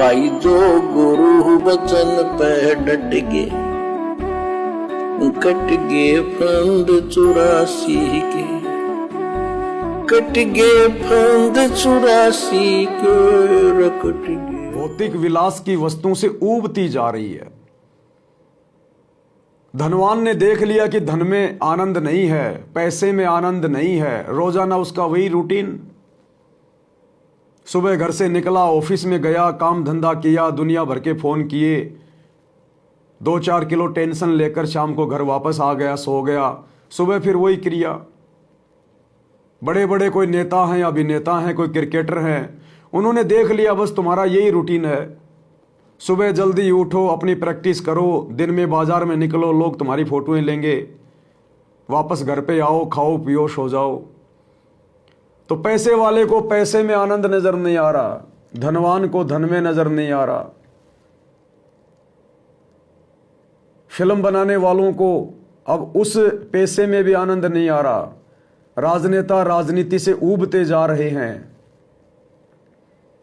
भाई जो गुरु वचन पे डट गए, कट गए फंद 84 के, कट गए फंद 84 के, रकट गए। भौतिक विलास की वस्तुओं से ऊबती जा रही है। धनवान ने देख लिया कि धन में आनंद नहीं है, पैसे में आनंद नहीं है। रोजाना उसका वही रूटीन, सुबह घर से निकला, ऑफिस में गया, काम धंधा किया, दुनिया भर के फोन किए, 2-4 किलो टेंशन लेकर शाम को घर वापस आ गया, सो गया। सुबह फिर वही क्रिया। बड़े बड़े कोई नेता हैं, अभिनेता हैं, कोई क्रिकेटर हैं, उन्होंने देख लिया बस तुम्हारा यही रूटीन है। सुबह जल्दी उठो, अपनी प्रैक्टिस करो, दिन में बाजार में निकलो, लोग तुम्हारी फोटोएं लेंगे, वापस घर पे आओ, खाओ पियो, सो जाओ। तो पैसे वाले को पैसे में आनंद नजर नहीं आ रहा, धनवान को धन में नजर नहीं आ रहा। फिल्म बनाने वालों को अब उस पैसे में भी आनंद नहीं आ रहा। राजनेता राजनीति से ऊबते जा रहे हैं।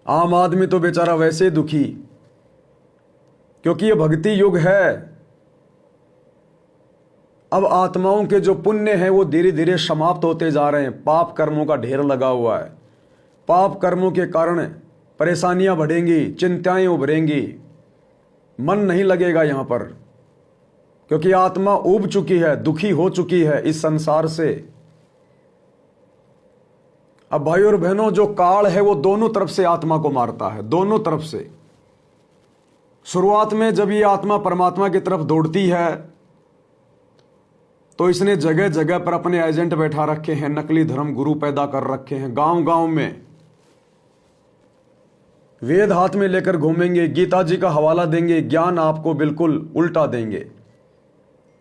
आम आदमी तो बेचारा वैसे दुखी, क्योंकि ये भक्ति युग है। अब आत्माओं के जो पुण्य हैं वो धीरे धीरे समाप्त होते जा रहे हैं। पाप कर्मों का ढेर लगा हुआ है। पाप कर्मों के कारण परेशानियां बढ़ेंगी, चिंताएं उभरेंगी, मन नहीं लगेगा यहां पर, क्योंकि आत्मा ऊब चुकी है, दुखी हो चुकी है इस संसार से। अब भाई और बहनों, जो काल है वो दोनों तरफ से आत्मा को मारता है, दोनों तरफ से। शुरुआत में जब ये आत्मा परमात्मा की तरफ दौड़ती है तो इसने जगह जगह पर अपने एजेंट बैठा रखे हैं, नकली धर्म गुरु पैदा कर रखे हैं। गांव गांव में वेद हाथ में लेकर घूमेंगे, गीता जी का हवाला देंगे, ज्ञान आपको बिल्कुल उल्टा देंगे।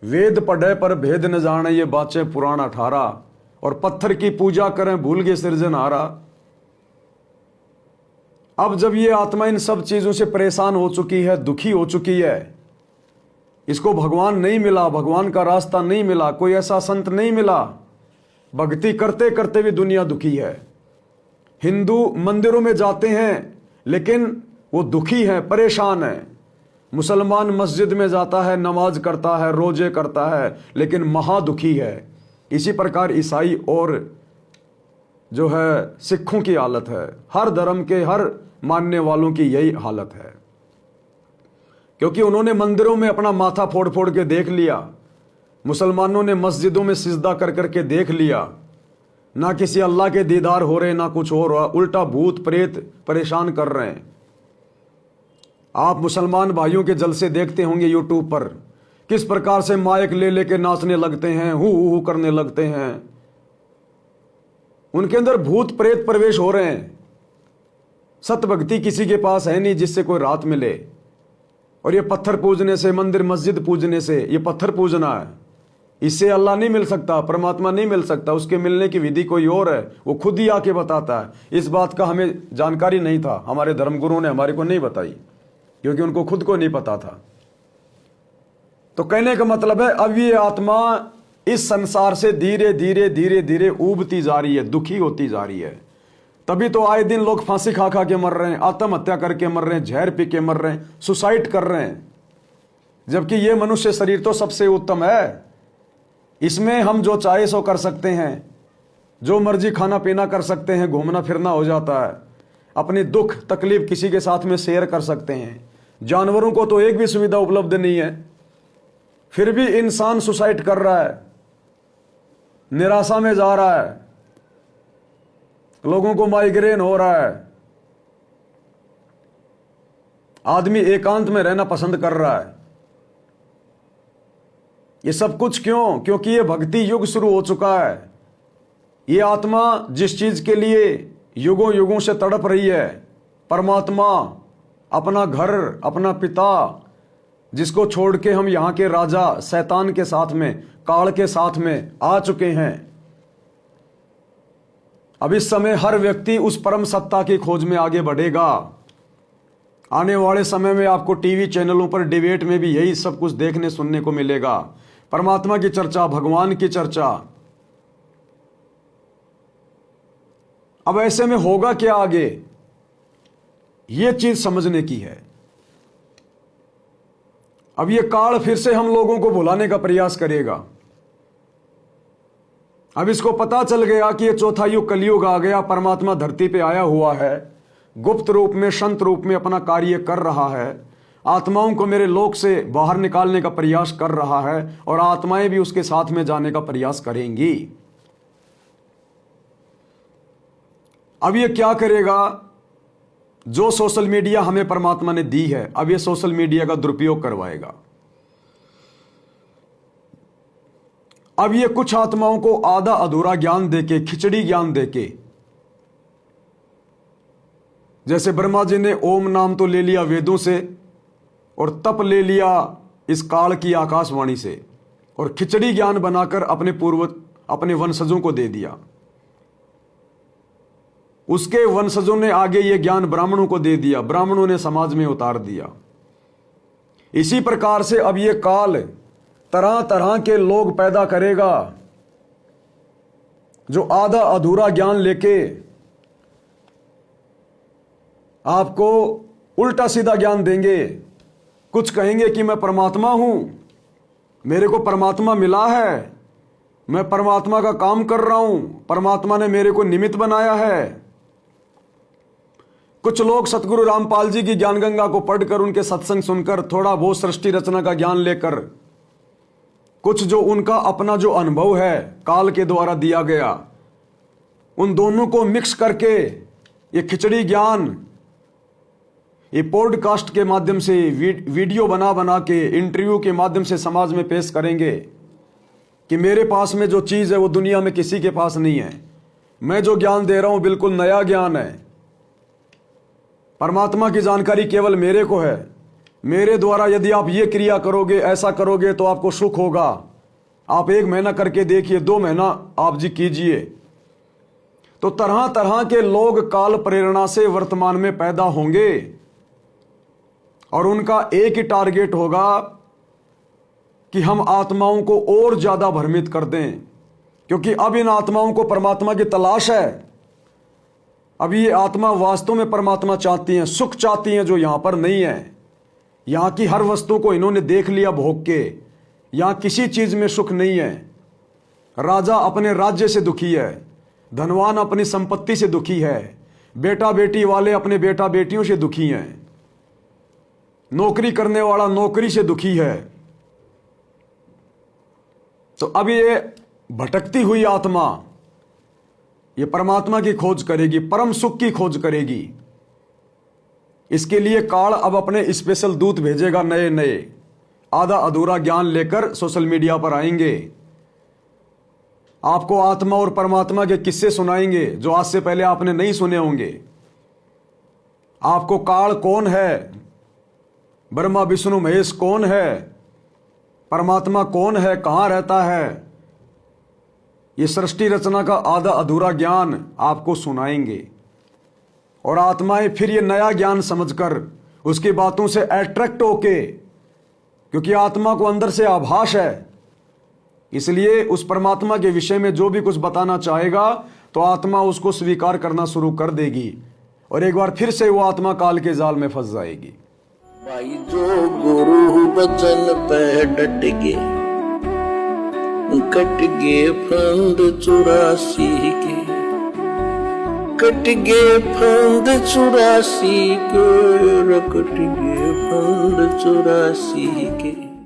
वेद पढ़े पर भेद न जाने, ये बातें पुराण 18, और पत्थर की पूजा करें भूल गए सृजनहारा। अब जब ये आत्मा इन सब चीजों से परेशान हो चुकी है, दुखी हो चुकी है, इसको भगवान नहीं मिला, भगवान का रास्ता नहीं मिला, कोई ऐसा संत नहीं मिला, भक्ति करते करते भी दुनिया दुखी है। हिंदू मंदिरों में जाते हैं लेकिन वो दुखी है, परेशान है। मुसलमान मस्जिद में जाता है, नमाज करता है, रोजे करता है, लेकिन महादुखी है। इसी प्रकार ईसाई और जो है सिखों की हालत है। हर धर्म के हर मानने वालों की यही हालत है, क्योंकि उन्होंने मंदिरों में अपना माथा फोड़ फोड़ के देख लिया, मुसलमानों ने मस्जिदों में सिजदा कर करके देख लिया। ना किसी अल्लाह के दीदार हो रहे, ना कुछ हो रहा, उल्टा भूत प्रेत परेशान कर रहे हैं। आप मुसलमान भाइयों के जलसे देखते होंगे यूट्यूब पर, किस प्रकार से माइक ले लेके नाचने लगते हैं, हु करने लगते हैं। उनके अंदर भूत प्रेत प्रवेश हो रहे हैं। सत भक्ति किसी के पास है नहीं जिससे कोई राहत मिले। और ये पत्थर पूजने से, मंदिर मस्जिद पूजने से, ये पत्थर पूजना है, इससे अल्लाह नहीं मिल सकता, परमात्मा नहीं मिल सकता। उसके मिलने की विधि कोई और है, वो खुद ही आके बताता है। इस बात का हमें जानकारी नहीं था, हमारे धर्मगुरुओं ने हमारे को नहीं बताई, क्योंकि उनको खुद को नहीं पता था। तो कहने का मतलब है, अब ये आत्मा इस संसार से धीरे धीरे धीरे धीरे ऊबती जा रही है, दुखी होती जा रही है। तभी तो आए दिन लोग फांसी खा खा के मर रहे हैं, आत्महत्या करके मर रहे हैं, जहर पी के मर रहे हैं, सुसाइड कर रहे हैं। जबकि ये मनुष्य शरीर तो सबसे उत्तम है, इसमें हम जो चाहे सो कर सकते हैं, जो मर्जी खाना पीना कर सकते हैं, घूमना फिरना हो जाता है, अपनी दुख तकलीफ किसी के साथ में शेयर कर सकते हैं। जानवरों को तो एक भी सुविधा उपलब्ध नहीं है, फिर भी इंसान सुसाइड कर रहा है, निराशा में जा रहा है, लोगों को माइग्रेन हो रहा है, आदमी एकांत में रहना पसंद कर रहा है। ये सब कुछ क्यों? क्योंकि ये भक्ति युग शुरू हो चुका है। ये आत्मा जिस चीज के लिए युगों युगों से तड़प रही है, परमात्मा, अपना घर, अपना पिता, जिसको छोड़ के हम यहां के राजा शैतान के साथ में, काल के साथ में आ चुके हैं। अब इस समय हर व्यक्ति उस परम सत्ता की खोज में आगे बढ़ेगा। आने वाले समय में आपको टीवी चैनलों पर डिबेट में भी यही सब कुछ देखने सुनने को मिलेगा, परमात्मा की चर्चा, भगवान की चर्चा। अब ऐसे में होगा क्या आगे? ये चीज समझने की है। अब ये काल फिर से हम लोगों को भुलाने का प्रयास करेगा। अब इसको पता चल गया कि ये चौथा युग कलयुग आ गया, परमात्मा धरती पे आया हुआ है, गुप्त रूप में संत रूप में अपना कार्य कर रहा है, आत्माओं को मेरे लोक से बाहर निकालने का प्रयास कर रहा है, और आत्माएं भी उसके साथ में जाने का प्रयास करेंगी। अब ये क्या करेगा? जो सोशल मीडिया हमें परमात्मा ने दी है, अब ये सोशल मीडिया का दुरुपयोग करवाएगा। अब ये कुछ आत्माओं को आधा अधूरा ज्ञान देके, खिचड़ी ज्ञान देके, जैसे ब्रह्मा जी ने ओम नाम तो ले लिया वेदों से और तप ले लिया इस काल की आकाशवाणी से, और खिचड़ी ज्ञान बनाकर अपने वंशजों को दे दिया। उसके वंशजों ने आगे ये ज्ञान ब्राह्मणों को दे दिया, ब्राह्मणों ने समाज में उतार दिया। इसी प्रकार से अब ये काल तरह तरह के लोग पैदा करेगा जो आधा अधूरा ज्ञान लेके आपको उल्टा सीधा ज्ञान देंगे। कुछ कहेंगे कि मैं परमात्मा हूं, मेरे को परमात्मा मिला है, मैं परमात्मा का काम कर रहा हूं, परमात्मा ने मेरे को निमित्त बनाया है। कुछ लोग सतगुरु रामपाल जी की ज्ञान गंगा को पढ़कर, उनके सत्संग सुनकर, थोड़ा बहुत सृष्टि रचना का ज्ञान लेकर, कुछ जो उनका अपना जो अनुभव है काल के द्वारा दिया गया, उन दोनों को मिक्स करके ये खिचड़ी ज्ञान ये पॉडकास्ट के माध्यम से, वीडियो बना बना के, इंटरव्यू के माध्यम से समाज में पेश करेंगे कि मेरे पास में जो चीज़ है वो दुनिया में किसी के पास नहीं है। मैं जो ज्ञान दे रहा हूं बिल्कुल नया ज्ञान है। परमात्मा की जानकारी केवल मेरे को है। मेरे द्वारा यदि आप ये क्रिया करोगे, ऐसा करोगे तो आपको सुख होगा। आप 1 महीना करके देखिए, 2 महीना आप जी कीजिए। तो तरह तरह के लोग काल प्रेरणा से वर्तमान में पैदा होंगे और उनका एक ही टारगेट होगा कि हम आत्माओं को और ज्यादा भ्रमित कर दें, क्योंकि अब इन आत्माओं को परमात्मा की तलाश है। अब ये आत्मा वास्तव में परमात्मा चाहती हैं, सुख चाहती हैं जो यहां पर नहीं है। यहां की हर वस्तु को इन्होंने देख लिया भोग के, यहां किसी चीज में सुख नहीं है। राजा अपने राज्य से दुखी है, धनवान अपनी संपत्ति से दुखी है, बेटा बेटी वाले अपने बेटा बेटियों से दुखी हैं, नौकरी करने वाला नौकरी से दुखी है। तो अब ये भटकती हुई आत्मा ये परमात्मा की खोज करेगी, परम सुख की खोज करेगी। इसके लिए काल अब अपने स्पेशल दूत भेजेगा, नए नए आधा अधूरा ज्ञान लेकर सोशल मीडिया पर आएंगे। आपको आत्मा और परमात्मा के किस्से सुनाएंगे जो आज से पहले आपने नहीं सुने होंगे। आपको काल कौन है, ब्रह्मा विष्णु महेश कौन है, परमात्मा कौन है, कहां रहता है, ये सृष्टि रचना का आधा अधूरा ज्ञान आपको सुनाएंगे। और आत्माएं फिर ये नया ज्ञान समझकर उसकी बातों से अट्रैक्ट होके, क्योंकि आत्मा को अंदर से आभास है, इसलिए उस परमात्मा के विषय में जो भी कुछ बताना चाहेगा तो आत्मा उसको स्वीकार करना शुरू कर देगी, और एक बार फिर से वो आत्मा काल के जाल में फंस जाएगी। भाई जो गुरु बचन पे डट गए, कट गए फंद 84 के, कट गए फंद 84 के, कट गए फंद 84 के।